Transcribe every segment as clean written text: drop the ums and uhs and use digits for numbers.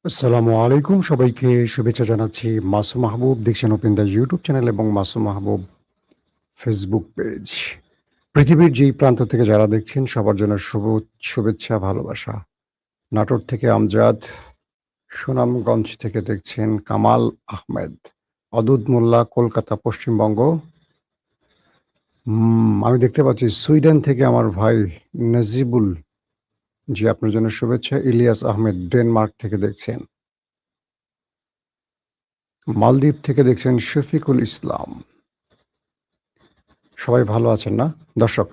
আসসালামু আলাইকুম। সবাইকে শুভেচ্ছা জানাচ্ছি। মাসুম মাহবুব দেখছেন ওপেন দ্য ইউটিউব চ্যানেল এবং মাসুম মাহবুব ফেসবুক পেজ। পৃথিবীর যেই প্রান্ত থেকে যারা দেখছেন সবার জন্য শুভেচ্ছা, ভালোবাসা। নাটোর থেকে আমজাদ, সুনামগঞ্জ থেকে দেখছেন কামাল আহমেদ, অদুদ মোল্লা, কলকাতা, পশ্চিমবঙ্গ। আমি দেখতে পাচ্ছি সুইডেন থেকে আমার ভাই নাজিবুল, জি আপনার জন্য শুভেচ্ছা। ইলিয়াস আহমেদ ডেনমার্ক থেকে দেখছেন। মালদ্বীপ থেকে দেখছেন শফিকুল ইসলাম। সবাই ভালো আছেন না? দর্শক,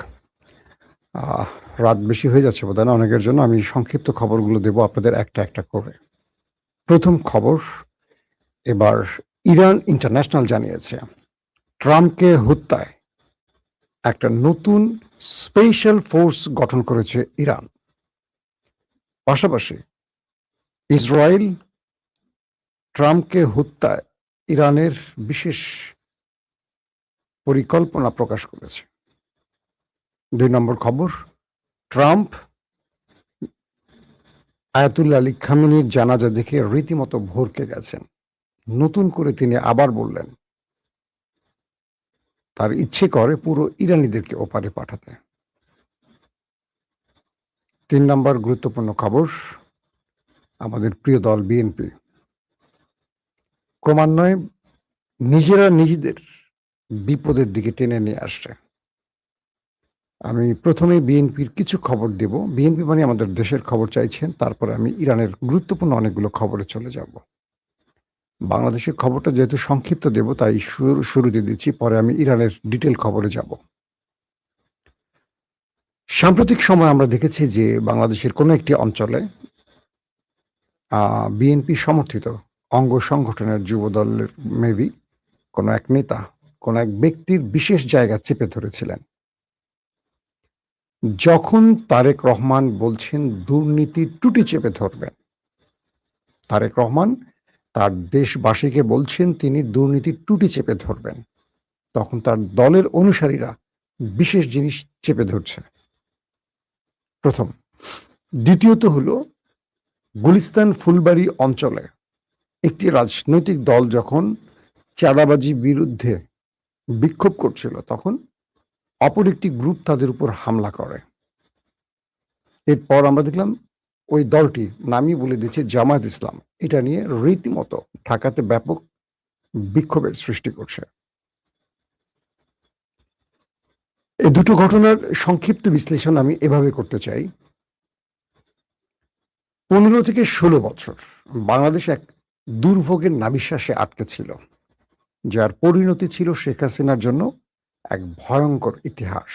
আহ রাত বেশি হয়ে যাচ্ছে বোধহয় না অনেকের জন্য। আমি সংক্ষিপ্ত খবরগুলো দেব আপনাদের একটা করে। প্রথম খবর, এবার ইরান ইন্টারন্যাশনাল জানিয়েছে ট্রাম্পকে হত্যায় একটা নতুন স্পেশাল ফোর্স গঠন করেছে ইরান। পাশাপাশি ইসরায়েল ট্রাম্পকে হত্যায় ইরানের বিশেষ পরিকল্পনা প্রকাশ করেছে। ২ নম্বর খবর, ট্রাম্প আয়াতুল্লাহ আলী খামেনির জানাজা দেখে রীতিমতো ভড়কে গেছেন। নতুন করে তিনি আবার বললেন তার ইচ্ছে করে পুরো ইরানিদেরকে ওপারে পাঠাতে। ৩ নম্বর গুরুত্বপূর্ণ খবর, আমাদের প্রিয় দল বিএনপি ক্রমান্বয়ে নিজেরা নিজেদের বিপদের দিকে টেনে নিয়ে আসছে। আমি প্রথমেই বিএনপির কিছু খবর দেব। বিএনপি মানে আমাদের দেশের খবর চাইছেন, তারপরে আমি ইরানের গুরুত্বপূর্ণ অনেকগুলো খবরে চলে যাব। বাংলাদেশের খবরটা যেহেতু সংক্ষিপ্ত দেব তাই শুরুতে দিচ্ছি, পরে আমি ইরানের ডিটেল খবরে যাব। সাম্প্রতিক সময়ে আমরা দেখেছি যে বাংলাদেশের কোনো একটি অঞ্চলে বিএনপি সমর্থিত অঙ্গ সংগঠনের যুবদলের মেবি কোনো এক নেতা কোনো এক ব্যক্তির বিশেষ জায়গা চেপে ধরেছিলেন। যখন তারেক রহমান বলছেন দুর্নীতির টুটি চেপে ধরবেন, তারেক রহমান তার দেশবাসীকে বলছেন তিনি দুর্নীতির টুটি চেপে ধরবেন, তখন তার দলের অনুসারীরা বিশেষ জিনিস চেপে ধরছে। প্রথম। দ্বিতীয়ত হলো, গুলিস্তান ফুলবাড়ি অঞ্চলে একটি রাজনৈতিক দল যখন চাঁদাবাজি বিরুদ্ধে বিক্ষোভ করছিল তখন অপর একটি গ্রুপ তাদের উপর হামলা করে। এরপর আমরা দেখলাম ওই দলটি, নামই বলে দিচ্ছে জামায়াত ইসলাম, এটা নিয়ে রীতিমতো ঢাকাতে ব্যাপক বিক্ষোভের সৃষ্টি করছে। এই দুটো ঘটনার সংক্ষিপ্ত বিশ্লেষণ আমি এভাবে করতে চাই। ১৫ থেকে ১৬ বছর বাংলাদেশ এক দুর্ভোগের নাভিশ্বাসে আটকে ছিল, যার পরিণতি ছিল শেখ হাসিনার জন্য এক ভয়ঙ্কর ইতিহাস।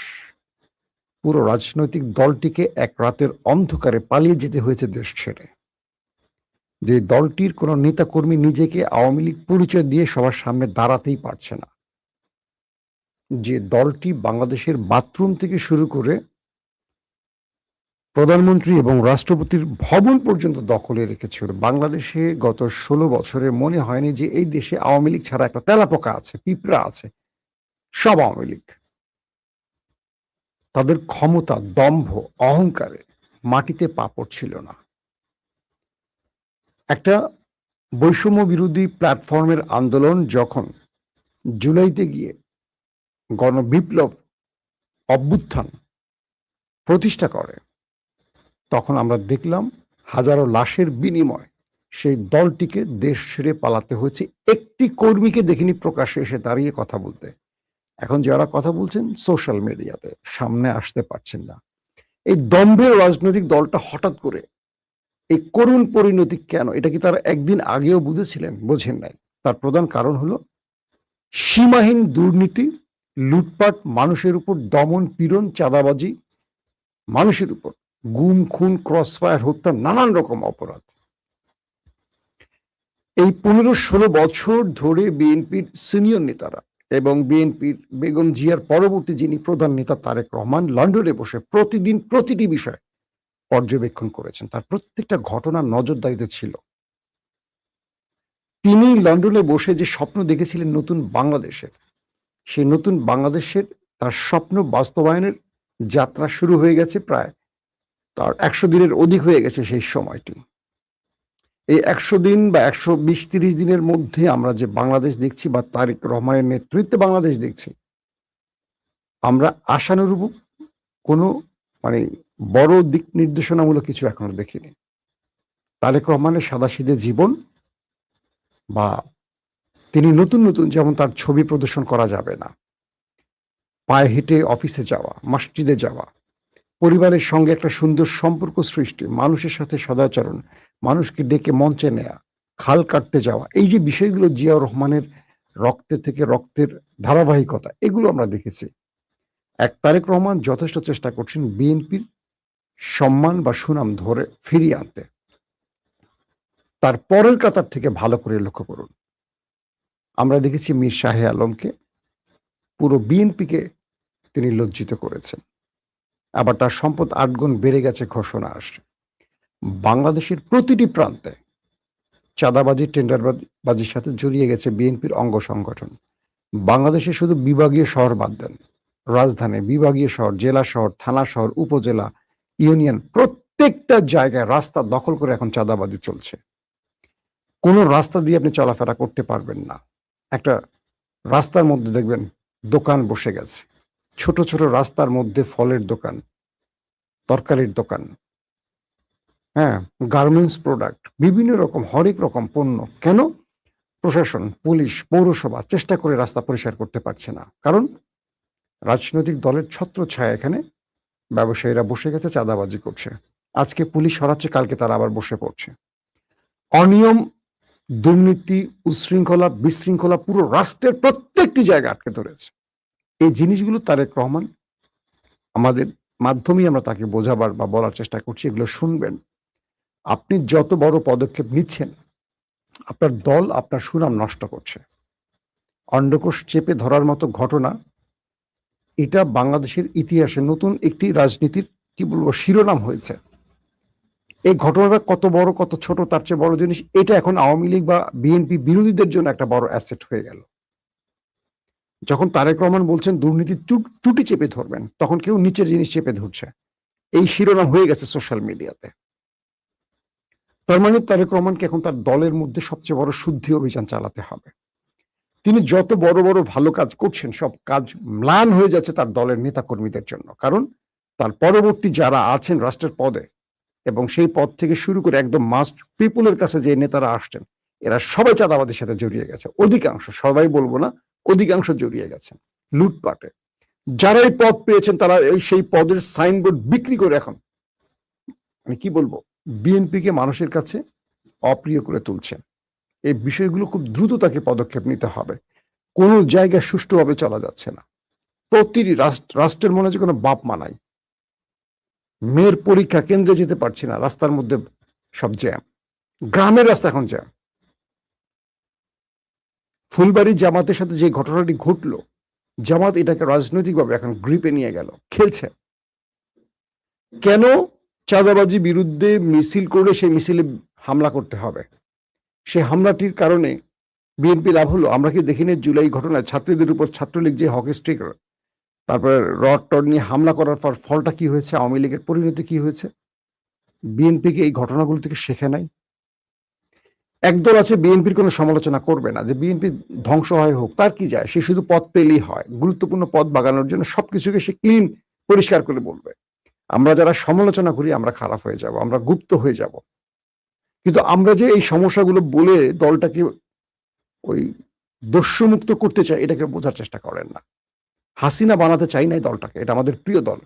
পুরো রাজনৈতিক দলটিকে এক রাতের অন্ধকারে পালিয়ে যেতে হয়েছে দেশ ছেড়ে। যে দলটির কোনো নেতাকর্মী নিজেকে আওয়ামী লীগ পরিচয় দিয়ে সবার সামনে দাঁড়াতেই পারছে না, যে দলটি বাংলাদেশের বাথরুম থেকে শুরু করে প্রধানমন্ত্রী এবং রাষ্ট্রপতির ভবন পর্যন্ত দখলে রেখেছিল। বাংলাদেশে গত ১৬ বছরে মনে হয়নি যে এই দেশে আওয়ামী লীগ ছাড়া একটা তেলাপোকা আছে, পিঁপড়া আছে, সব আওয়ামী লীগ। তাদের ক্ষমতা, দম্ভ, অহংকারে মাটিতে পা পড়ছিল না। একটা বৈষম্য বিরোধী প্ল্যাটফর্মের আন্দোলন যখন জুলাইতে গিয়ে গণবিপ্লব, অভ্যুত্থান প্রতিষ্ঠা করে, তখন আমরা দেখলাম হাজারো লাশের বিনিময় সেই দলটিকে দেশ ছেড়ে পালাতে হয়েছে। একটি কর্মীকে দেখিনি প্রকাশ্যে এসে দাঁড়িয়ে কথা বলতে। এখন যারা কথা বলছেন সোশ্যাল মিডিয়াতে, সামনে আসতে পারছেন না। এই দম্ভের রাজনৈতিক দলটা হঠাৎ করে এই করুণ পরিণতি কেন? এটা কি তারা একদিন আগেও বুঝেছিলেন? বোঝেন নাই। তার প্রধান কারণ হলো সীমাহীন দুর্নীতি, লুটপাট, মানুষের উপর দমন পীড়ন, চাঁদাবাজি, মানুষের উপর গুম, খুন, ক্রসফায়ার, হত্যা, নানান রকম অপরাধ। এই ১৫-১৬ বছর ধরে বিএনপির সিনিয়র নেতারা এবং বিএনপির বেগম জিয়ার পরবর্তী যিনি প্রধান নেতা তারেক রহমান লন্ডনে বসে প্রতিদিন প্রতিটি বিষয় পর্যবেক্ষণ করেছেন। তার প্রত্যেকটা ঘটনা নজরদারিতে ছিল। তিনি লন্ডনে বসে যে স্বপ্ন দেখেছিলেন নতুন বাংলাদেশের, সেই নতুন বাংলাদেশের তার স্বপ্ন বাস্তবায়নের যাত্রা শুরু হয়ে গেছে প্রায় তার ১০০ দিনের অধিক হয়ে গেছে সেই সময়টি। এই 100 দিন বা 120-30 দিনের মধ্যে আমরা যে বাংলাদেশ দেখছি বা তারেক রহমানের নেতৃত্বে বাংলাদেশ দেখছি, আমরা আশানুরূপ কোনো মানে বড় দিক নির্দেশনামূলক কিছু এখনো দেখিনি। তারেক রহমানের সাদাসিধে জীবন বা তিনি নতুন যেমন তার ছবি প্রদর্শন করা যাবে না। পায়ে হেঁটে অফিসে যাওয়া, মসজিদে যাওয়া, পরিবারের সঙ্গে একটা সুন্দর সম্পর্ক সৃষ্টি, মানুষের সাথে সদাচরণ, মানুষকে ডেকে মঞ্চে নেয়া, খাল কাটতে যাওয়া, এই যে বিষয়গুলো জিয়াউর রহমানের রক্তে থেকে রক্তের ধারাবাহিকতা, এগুলো আমরা দেখেছি। তারেক রহমান যথেষ্ট চেষ্টা করছেন বিএনপির সম্মান বা সুনাম ধরে ফিরিয়ে আনতে। তার পরের কাতার থেকে ভালো করে লক্ষ্য করুন। আমরা দেখেছি মীর শাহে আলমকে, পুরো বিএনপিকে তিনি লজ্জিত করেছেন। আবার তার সম্পদ 8 গুণ বেড়ে গেছে ঘোষণা আসছে। বাংলাদেশের প্রতিটি প্রান্তে চাঁদাবাজি, টেন্ডারবাজির সাথে জড়িয়ে গেছে বিএনপির অঙ্গ সংগঠন। বাংলাদেশে শুধু বিভাগীয় শহর বাদ দেন, রাজধানী, বিভাগীয় শহর, জেলা শহর, থানা শহর, উপজেলা, ইউনিয়ন, প্রত্যেকটা জায়গায় রাস্তা দখল করে এখন চাঁদাবাজি চলছে। কোনো রাস্তা দিয়ে আপনি চলাফেরা করতে পারবেন না। একটা রাস্তার মধ্যে দেখবেন দোকান বসে গেছে, ছোট রাস্তার মধ্যে ফলের দোকান, তরকারির দোকান, হ্যাঁ, গার্মেন্টস প্রোডাক্ট, বিভিন্ন রকম হরেক রকম পণ্য। কেন? প্রশাসন, পুলিশ, পৌরসভা চেষ্টা করে রাস্তা পরিষ্কার করতে পারছে না। কারণ রাজনৈতিক দলের ছত্রছায়া এখানে ব্যবসায়ীরা বসে গেছে, চাঁদাবাজি করছে। আজকে পুলিশ সরাচ্ছে, কালকে তারা আবার বসে পড়ছে। অনিয়ম, দুর্নীতি, উচ্ছৃঙ্খলা, বিশৃঙ্খলা পুরো রাষ্ট্রের প্রত্যেকটি জায়গা আটকে ধরেছে। এই জিনিসগুলো তারেক রহমান, আমাদের মাধ্যমেই আমরা তাকে বোঝাবার বা বলার চেষ্টা করছি, এগুলো শুনবেন। আপনি যত বড় পদক্ষেপ নিচ্ছেন, আপনার দল আপনার সুনাম নষ্ট করছে। অন্ডকোষ চেপে ধরার মতো ঘটনা, এটা বাংলাদেশের ইতিহাসে নতুন একটি রাজনীতির কি বলবো শিরোনাম হয়েছে। এই ঘটনাটা কত বড় কত ছোট তার চেয়ে বড় জিনিস, এটা এখন আওয়ামী লীগ বা বিএনপি বিরোধীদের জন্য একটা বড় অ্যাসেট হয়ে গেল। যখন তারেক রহমান বলছেন দুর্নীতির টুটি চেপে ধরবেন, তখন কেউ নিচের জিনিস চেপে ধরছে। এই শিরোনাম হয়ে গেছে সোশ্যাল মিডিয়াতে। তার মানে তারেক রহমানকে এখন তার দলের মধ্যে সবচেয়ে বড় শুদ্ধি অভিযান চালাতে হবে। তিনি যত বড় ভালো কাজ করছেন, সব কাজ ম্লান হয়ে যাচ্ছে তার দলের নেতাকর্মীদের জন্য। কারণ তার পরবর্তী যারা আছেন রাষ্ট্রের পদে, এবং সেই পদ থেকে শুরু করে একদম মাস্ট পিপুলের কাছে যে নেতারা আসছেন, এরা সবাই চাঁদাবাদের সাথে জড়িয়ে গেছে। অধিকাংশ, সবাই বলবো না, অধিকাংশ জড়িয়ে গেছে লুটপাটে। যারাই পদ পেয়েছেন তারা সেই পদের সাইনবোর্ড বিক্রি করে এখন মানে কি বলবো বিএনপিকে মানুষের কাছে অপ্রিয় করে তুলছেন। এই বিষয়গুলো খুব দ্রুত তাকে পদক্ষেপ নিতে হবে। কোনো জায়গায় সুষ্ঠুভাবে চলা যাচ্ছে না। প্রতিটি রাষ্ট্রের মনে যে কোনো বাপ মানাই, মেয়ের পরীক্ষা কেন্দ্রে যেতে পারছি না, রাস্তার মধ্যে সব জ্যাম, গ্রামের রাস্তা এখন জ্যাম। ফুলবাড়ি জামাতের সাথে যে ঘটনাটি ঘটলো, জামাত এটাকে রাজনৈতিকভাবে এখন গ্রিপে নিয়ে গেল, খেলছে। কেন চাঁদাবাজি বিরুদ্ধে মিছিল করলে সেই মিছিলে হামলা করতে হবে? সেই হামলাটির কারণে বিএনপি লাভ হলো? আমরা কি দেখিনি জুলাই ঘটনায় ছাত্রীদের উপর ছাত্রলীগ যে হকি স্টিক, তারপরে রড টড নিয়ে হামলা করার পর ফলটা কি হয়েছে? আওয়ামী লীগের পরিণতি কি হয়েছে? বিএনপিকে এই ঘটনাগুলো থেকে শেখে নাই? একদল আছে বিএনপির কোনো সমালোচনা করবে না, যে বিএনপি ধ্বংস হয় হোক, তার কি যায়, সে শুধু পদ পেলেই হয়। গুরুত্বপূর্ণ পদ বাগানোর জন্য সবকিছুকে সে ক্লিন, পরিষ্কার করে বলবে। আমরা যারা সমালোচনা করি আমরা খারাপ হয়ে যাব, আমরা গুপ্ত হয়ে যাব। কিন্তু আমরা যে এই সমস্যাগুলো বলে দলটাকে ওই দস্যুমুক্ত করতে চাই, এটাকে বোঝার চেষ্টা করেন না। হাসিনা বানাতে চাই নাই দলটাকে, এটা আমাদের প্রিয় দল।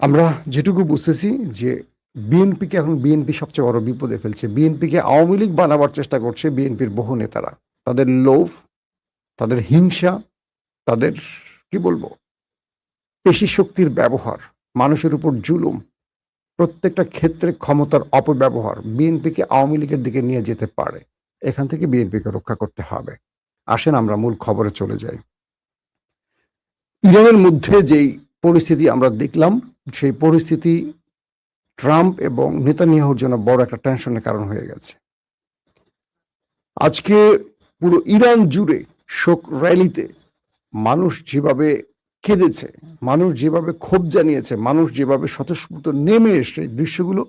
আমরা যেটুকু বুঝতেছি যে বিএনপিকে এখন বিএনপি সবচেয়ে বড় বিপদে ফেলছে। বিএনপিকে আওয়ামী লীগ বানাবার চেষ্টা করছে বিএনপির বহু নেতারা। তাদের লোভ, তাদের হিংসা, তাদের কি বলবো পেশি শক্তির ব্যবহার, মানুষের উপর জুলুম, প্রত্যেকটা ক্ষেত্রে ক্ষমতার অপব্যবহার বিএনপিকে আওয়ামী লীগের দিকে নিয়ে যেতে পারে। এখান থেকে বিএনপিকে রক্ষা করতে হবে। আসেন আমরা মূল খবরে চলে যাই। ইরানের মধ্যে যেই পরিস্থিতি আমরা দেখলাম, সেই পরিস্থিতি ট্রাম্প এবং নেতানিয়াহুর জন্য বড় একটা টেনশনের কারণ হয়ে গেছে। আজকে পুরো ইরান জুড়ে শোক র্যালিতে মানুষ যেভাবে কেঁদেছে, মানুষ যেভাবে ক্ষোভ জানিয়েছে, মানুষ যেভাবে স্বতঃস্ফূর্ত নেমে এসে দৃশ্যগুলো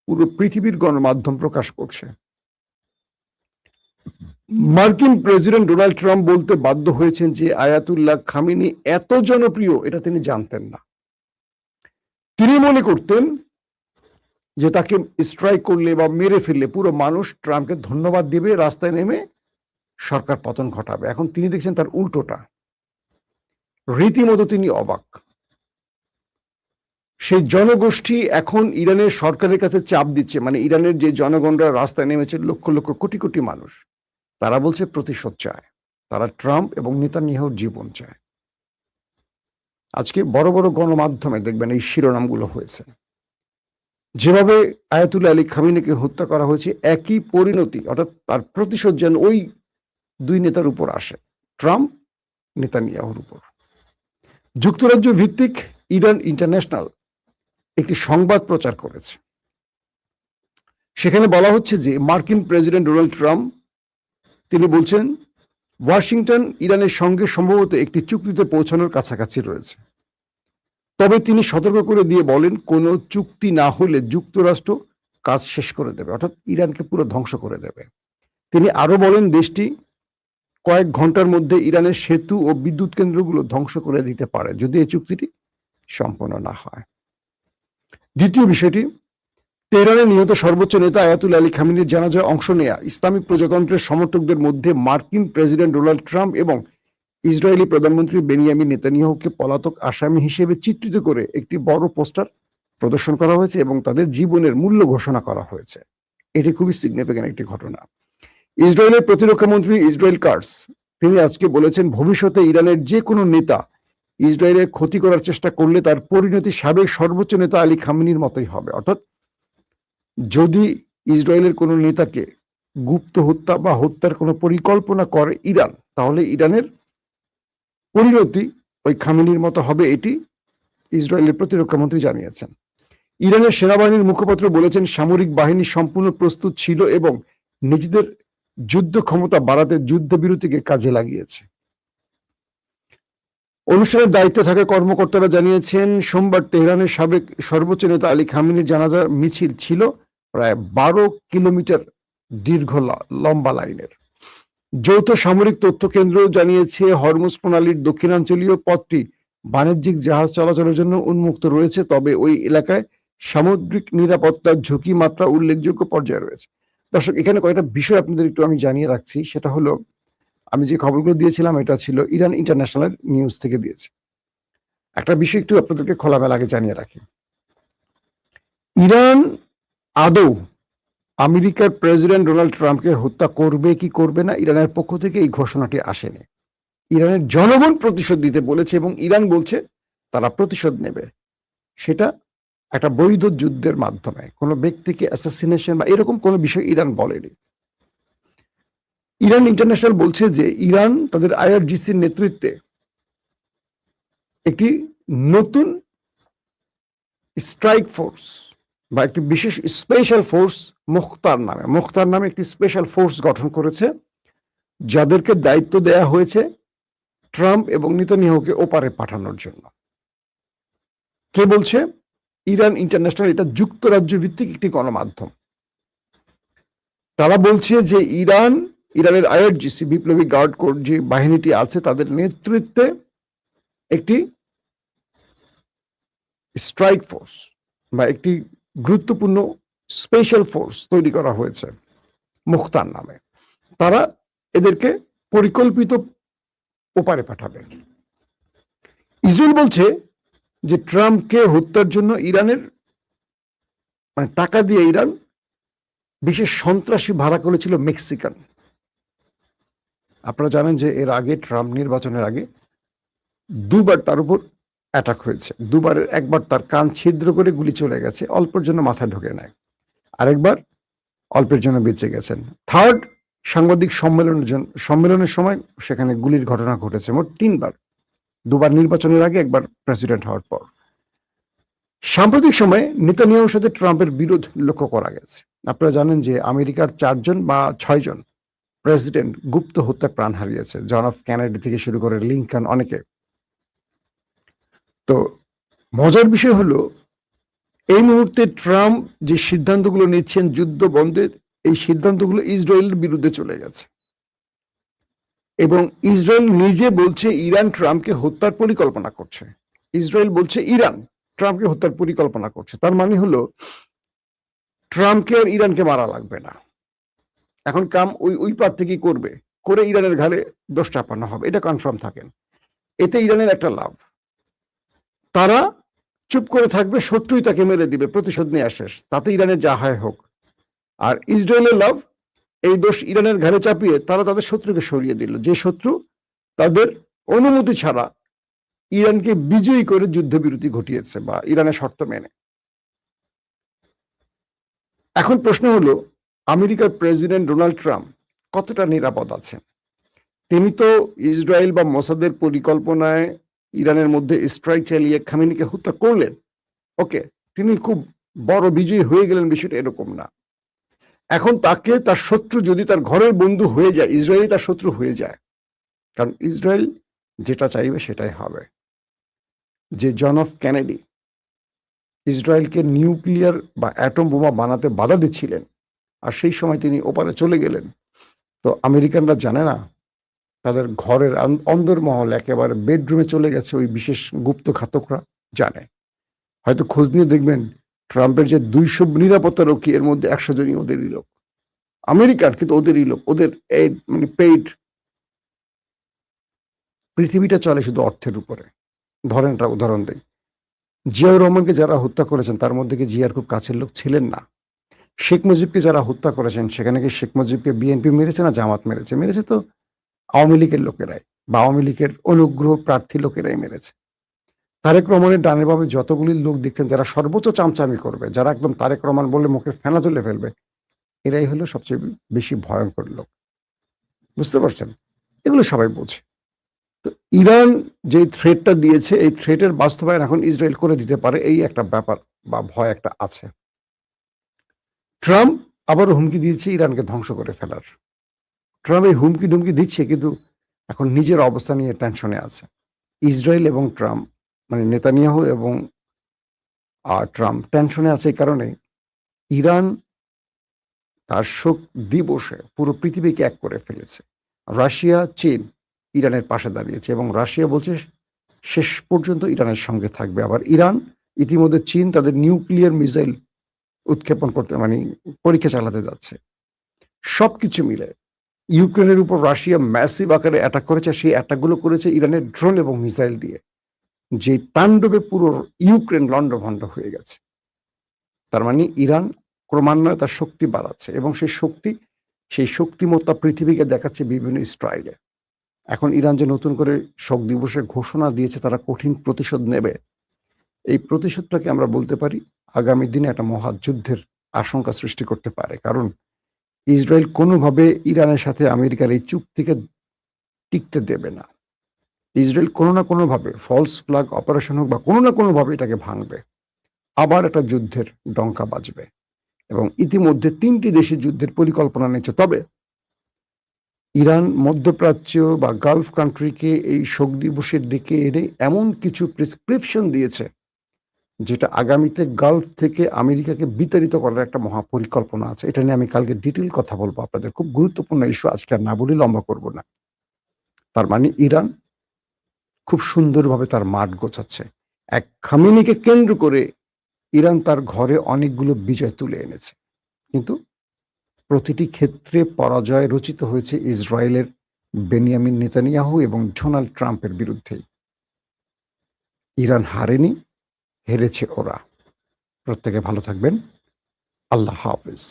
পুরো পৃথিবীর গণমাধ্যম প্রকাশ করছে। মার্কিন প্রেসিডেন্ট ডোনাল্ড ট্রাম্প বলতে বাধ্য হয়েছেন যে আয়াতুল্লাহ খামেনি এত জনপ্রিয় এটা তিনি জানতেন না। তিনি মনে করতেন যে তাকে স্ট্রাইক করলে বা মেরে ফেললে পুরো মানুষ ট্রাম্পকে ধন্যবাদ দিবে, রাস্তায় নেমে সরকার পতন ঘটাবে। এখন তিনি দেখছেন তার উল্টোটা, রীতিমতো তিনি অবাক। সেই জনগোষ্ঠী এখন ইরানের সরকারের কাছে চাপ দিচ্ছে, মানে ইরানের যে জনগণরা রাস্তায় নেমেছে লক্ষ লক্ষ কোটি কোটি মানুষ, তারা বলছে প্রতিশোধ চায়, তারা ট্রাম্প এবং নেতানিয়াহুর জীবন চায়। আজকে বড় বড় গণমাধ্যমে দেখবেন এই শিরোনামগুলো হয়েছে। যেভাবে আয়াতুল্লাহ আলী খামেনিকে হত্যা করা হয়েছে, একই পরিণতি অর্থাৎ তার প্রতিশোধ যেন ওই দুই নেতার উপর আসে, ট্রাম্প নেতানিয়াহুর উপর। যুক্তরাজ্য ভিত্তিক ইরান ইন্টারন্যাশনাল একটি সংবাদ প্রচার করেছে। সেখানে বলা হচ্ছে যে মার্কিন প্রেসিডেন্ট ডোনাল্ড ট্রাম্প তিনি বলছেন ওয়াশিংটন ইরানের সঙ্গে সম্ভবত একটি চুক্তিতে পৌঁছানোর কাছাকাছি রয়েছে, তবে তিনি সতর্ক করে দিয়ে বলেন কোনো চুক্তি না হলে যুক্তরাষ্ট্র কাজ শেষ করে দেবে, অর্থাৎ ইরানকে পুরো ধ্বংস করে দেবে। তিনি আরো বলেন দেশটি কয়েক ঘন্টার মধ্যে ইরানের সেতু ও বিদ্যুৎ কেন্দ্রগুলো ধ্বংস করে দিতে পারে যদি এই চুক্তিটি সম্পন্ন না হয়। দ্বিতীয় বিষয়টি, তেহরানে নিহত সর্বোচ্চ নেতা আয়াতুল্লাহ আলী খামেনির জানাজায় অংশ নেয়া ইসলামিক প্রজাতন্ত্রের সমর্থকদের মধ্যে মার্কিন প্রেসিডেন্ট ডোনাল্ড ট্রাম্প এবং ইসরায়েলি প্রধানমন্ত্রী বেনিয়ামিন নেতানিয়াহুকে পলাতক আসামি হিসেবে চিত্রিত করে একটি বড় পোস্টার প্রদর্শন করা হয়েছে এবং তাদের জীবনের মূল্য ঘোষণা করা হয়েছে। এটি খুবই সিগনিফিক্যান্ট একটি ঘটনা। ইসরায়েলের প্রতিরক্ষা মন্ত্রী ইসরায়েল কাটস তিনি আজকে বলেছেন ভবিষ্যতে ইরানের যে কোনো নেতা ইসরায়েলের ক্ষতি করার চেষ্টা করলে তার পরিণতি সাবেক সর্বোচ্চ নেতা আলী খামেনির মতোই হবে। অর্থাৎ যদি ইসরায়েলের কোনো নেতাকে গুপ্ত হত্যা বা হত্যার কোনো পরিকল্পনা করে ইরান, তাহলে ইরানের পরিণতি ওই খামেনির মতো হবে, এটি ইসরায়েলের প্রতিরক্ষা মন্ত্রী জানিয়েছেন। ইরানের সেনাবাহিনীর মুখপাত্র বলেছেন সামরিক বাহিনী সম্পূর্ণ প্রস্তুত ছিল এবং নিজেদের যুদ্ধ ক্ষমতা বাড়াতে যুদ্ধবিরতিকে কাজে লাগিয়েছে। অনুষ্ঠানের দায়িত্বে থাকা কর্মকর্তারা জানিয়েছেন সোমবার তেহরানের সাবেক সর্বোচ্চ নেতা আলী খামেনির জানাজা মিছিল ছিল প্রায় 12 কিলোমিটার দীর্ঘ লম্বা লাইনের। যৌথ সামরিক তথ্য কেন্দ্র জানিয়েছে হরমুজ প্রণালীর দক্ষিণাঞ্চলীয় পথটি বাণিজ্যিক জাহাজ চলাচলের জন্য উন্মুক্ত রয়েছে, তবে ওই এলাকায় সামুদ্রিক নিরাপত্তার ঝুঁকি মাত্রা উল্লেখযোগ্য পর্যায়ে রয়েছে। দর্শক, এখানে কয়েকটা বিষয় আপনাদের একটু আমি জানিয়ে রাখছি। সেটা হলো, আমি যে খবরগুলো দিয়েছিলাম এটা ছিল ইরান ইন্টারন্যাশনাল নিউজ থেকে দিয়েছি। একটা বিষয় একটু আপনাদেরকে খোলামেলা আগে জানিয়ে রাখি, ইরান আদৌ আমেরিকার প্রেসিডেন্ট ডোনাল্ড ট্রাম্পকে হত্যা করবে কি করবে না, ইরানের পক্ষ থেকে এই ঘোষণাটি আসেনি। ইরানের জনগণ প্রতিশোধ দিতে বলেছে এবং ইরান বলছে তারা প্রতিশোধ নেবে, সেটা একটা বৈধ যুদ্ধের মাধ্যমে, কোনো ব্যক্তিকে অ্যাসাসিনেশন বা এরকম কোনো বিষয় ইরান বলেনি। ইরান ইন্টারন্যাশনাল বলছে যে ইরান তাদের আইআরজিসির নেতৃত্বে একটি নতুন স্ট্রাইক ফোর্স বা একটি বিশেষ স্পেশাল ফোর্স মুখতার নামে একটি স্পেশাল ফোর্স গঠন করেছে, যাদেরকে দায়িত্ব দেয়া হয়েছে ট্রাম্প এবং নেতানিয়াহুকে ওপারে পাঠানোর জন্য। কে বলছে? ইরান ইন্টারন্যাশনাল, এটা যুক্তরাজ্য ভিত্তিক একটি গণমাধ্যম। তারা বলছে যে ইরানের আইআরজিসি বিপ্লবী গার্ড কোর যে বাহিনীটি আছে তাদের নেতৃত্বে একটি স্ট্রাইক ফোর্স বা একটি গুরুত্বপূর্ণ স্পেশাল ফোর্স তৈরি করা হয়েছে মুখতার নামে। তারা এদেরকে পরিকল্পিত ওপারে পাঠাবে। ইসরায়েল বলছে যে ট্রাম্পকে হত্যার জন্য ইরানের টাকা দিয়ে ইরান বিশেষ সন্ত্রাসী ভাড়া করেছিল মেক্সিকান। আপনারা জানেন যে এর আগে ট্রাম্প নির্বাচনের আগে দুবার তার উপর অ্যাটাক হয়েছে। দুবারের একবার তার কান ছিদ্র করে গুলি চলে গেছে, অল্পের জন্য মাথায় ঢোকে নেয়, আরেকবার অল্পের জন্য বেঁচে গেছেন। থার্ড সাংবাদিক সম্মেলনের সময় সেখানে গুলির ঘটনা ঘটেছে মোট 3 বার, দুবার নির্বাচনের আগে, একবার প্রেসিডেন্ট হওয়ার পর। সাম্প্রতিক সময়ে নেতানিয়াহুর সাথে ট্রাম্পের বিরোধ লক্ষ্য করা গেছে। আপনারা জানেন যে আমেরিকার 4 জন বা 6 জন প্রেসিডেন্ট গুপ্ত হত্যায় প্রাণ হারিয়েছে, জন এফ কেনেডি থেকে শুরু করে লিঙ্কন, অনেকে। তো মজার বিষয় হলো এই মুহূর্তে ট্রাম্প যে সিদ্ধান্তগুলো নিচ্ছেন যুদ্ধ বন্ধের, এই সিদ্ধান্তগুলো ইসরায়েলের বিরুদ্ধে চলে গেছে এবং ইসরায়েল নিজে বলছে ইরান ট্রাম্পকে হত্যার পরিকল্পনা করছে। ইসরায়েল বলছে ইরান ট্রাম্পকে হত্যার পরিকল্পনা করছে। তার মানে হলো ট্রাম্পকে আর ইরানকে মারা লাগবে না। এখন কাম ওই প্রার্থী কি করবে, করে ইরানের ঘাড়ে দোষ চাপানো হবে, এটা কনফার্ম থাকেন। এতে ইরানের একটা লাভ, তারা চুপ করে থাকবে, শত্রুই তাকে মেরে দিবে, প্রতিশোধ নিয়ে শেষ, তাতে ইরানের যা হয় হোক। আর ইসরায়েলের লাভ, এই দোষ ইরানের ঘাড়ে চাপিয়ে তারা তাদের শত্রুকে সরিয়ে দিল, যে শত্রু তাদের অনুমতি ছাড়া ইরানকে বিজয়ী করে যুদ্ধবিরতি ঘটিয়েছে বা ইরানের শর্ত মেনে। এখন প্রশ্ন হলো, আমেরিকার প্রেসিডেন্ট ডোনাল্ড ট্রাম্প কতটা নিরাপদ আছেন? তিনি তো ইসরায়েল বা মোসাদের পরিকল্পনায় ইরানের মধ্যে স্ট্রাইক চালিয়ে খামেনিকে হত্যা করলেন, ওকে, তিনি খুব বড় বিজয়ী হয়ে গেলেন, বিষয়টা এরকম না। এখন তাকে তার শত্রু যদি তার ঘরের বন্ধু হয়ে যায়, ইসরায়েলই তার শত্রু হয়ে যায়, কারণ ইসরায়েল যেটা চাইবে সেটাই হবে। যে জন এফ কেনেডি ইসরায়েলকে নিউক্লিয়ার বা অ্যাটম বোমা বানাতে বাধা দিচ্ছিলেন, আর সেই সময় তিনি ওপারে চলে গেলেন, তো আমেরিকানরা জানে না তাদের ঘরের অন্দরমহল একেবারে বেডরুমে চলে গেছে ওই বিশেষ গুপ্ত ঘাতকরা জানে। হয়তো খোঁজ নিয়ে দেখবেন ট্রাম্পের যে 200 নিরাপত্তা রক্ষী, এর মধ্যে 100 জনই ওদেরই লোক, আমেরিকার, কিন্তু ওদেরই লোক, ওদের মানে পেইড। পৃথিবীটা চলে শুধু অর্থের উপরে। ধরেন একটা উদাহরণ দেই, জিয়াউর রহমানকে যারা হত্যা করেছেন তার মধ্যে কি জিয়ার খুব কাছের লোক ছিলেন না? শেখ মুজিবকে যারা হত্যা করেছেন সেখানে কি শেখ মুজিবকে বিএনপি মেরেছে না জামাত মেরেছে? মেরেছে তো আওয়ামী লীগের লোকেরাই বা আওয়ামী লীগের অনুগ্রহ প্রার্থী লোকেরাই মেরেছে। তারেক রহমানের ডানে বামে যতগুলি লোক দেখতেন যারা সর্বোচ্চ চামচামি করবে, যারা একদম তারেক রহমান বললে মুখে ফেনা তুলে ফেলবে, এরাই হলো সবচেয়ে বেশি ভয়ঙ্কর লোক। বুঝতে পারছেন? এগুলো সবাই বোঝে। তো ইরান যে থ্রেটটা দিয়েছে, এই থ্রেটের বাস্তবায়ন এখন ইসরায়েল করে দিতে পারে, এই একটা ব্যাপার বা ভয় একটা আছে। ট্রাম্প আবারও হুমকি দিয়েছে ইরানকে ধ্বংস করে ফেলার। ট্রাম্প এই হুমকি ধুমকি দিচ্ছে, কিন্তু এখন নিজের অবস্থা নিয়ে টেনশনে আছে। ইসরায়েল এবং ট্রাম্প, মানে নেতানিয়াহু এবং ট্রাম্প টেনশনে আছে এই কারণে, ইরান তার শোক দিবসে পুরো পৃথিবীকে এক করে ফেলেছে। রাশিয়া, চীন ইরানের পাশে দাঁড়িয়েছে এবং রাশিয়া বলছে শেষ পর্যন্ত ইরানের সঙ্গে থাকবে। আবার ইরান ইতিমধ্যে চীন তাদের নিউক্লিয়ার মিসাইল উৎক্ষেপণ করতে, মানে পরীক্ষা চালাতে যাচ্ছে। সবকিছু মিলে ইউক্রেনের উপর রাশিয়া ম্যাসিভ আকারে অ্যাটাক করেছে, সেই অ্যাটাকগুলো করেছে ইরানের ড্রোন এবং মিসাইল দিয়ে, যে তাণ্ডবে পুরো ইউক্রেন লণ্ডভণ্ড হয়ে গেছে। তার মানে ইরান ক্রমান্বয়ে তার শক্তি বাড়াচ্ছে এবং সেই শক্তিমত্তা পৃথিবীকে দেখাচ্ছে বিভিন্ন স্টাইলে। এখন ইরান যে নতুন করে শোক দিবসের ঘোষণা দিয়েছে, তারা কঠিন প্রতিশোধ নেবে। এই প্রতিশোধটাকে আমরা বলতে পারি আগামী দিনে একটা মহাযুদ্ধের আশঙ্কা সৃষ্টি করতে পারে, কারণ ইসরায়েল কোনোভাবে ইরানের সাথে আমেরিকার এই চুক্তিকে টিকতে দেবে না। ইসরায়েল কোনো না কোনোভাবে ফলস ফ্ল্যাগ অপারেশন হোক বা কোনো না কোনোভাবে এটাকে ভাঙবে, আবার একটা যুদ্ধের ডঙ্কা বাজবে এবং ইতিমধ্যে 3টি দেশে যুদ্ধের পরিকল্পনা নিচ্ছে। তবে ইরান মধ্যপ্রাচ্য বা গালফ কান্ট্রিকে এই শোক দিবসের দিকে এনে এমন কিছু প্রেসক্রিপশন দিয়েছে, যেটা আগামীতে গালফ থেকে আমেরিকাকে বিতাড়িত করার একটা মহাপরিকল্পনা আছে। এটা নিয়ে আমি কালকে ডিটেইল কথা বলবো আপনাদের, খুব গুরুত্বপূর্ণ ইস্যু, আজকে আর না বলে লম্বা করব না। তার মানে ইরান খুব সুন্দরভাবে তার মাঠ গোছাচ্ছে। এক খামেনিকে কেন্দ্র করে ইরান তার ঘরে অনেকগুলো বিজয় তুলে এনেছে, কিন্তু প্রতিটি ক্ষেত্রে পরাজয় রচিত হয়েছে ইসরায়েলের বেনিয়ামিন নেতানিয়াহু এবং ডোনাল্ড ট্রাম্পের বিরুদ্ধেই। ইরান হারেনি, হেরেছে ওরা। প্রত্যেকে ভালো থাকবেন। আল্লাহ হাফেজ।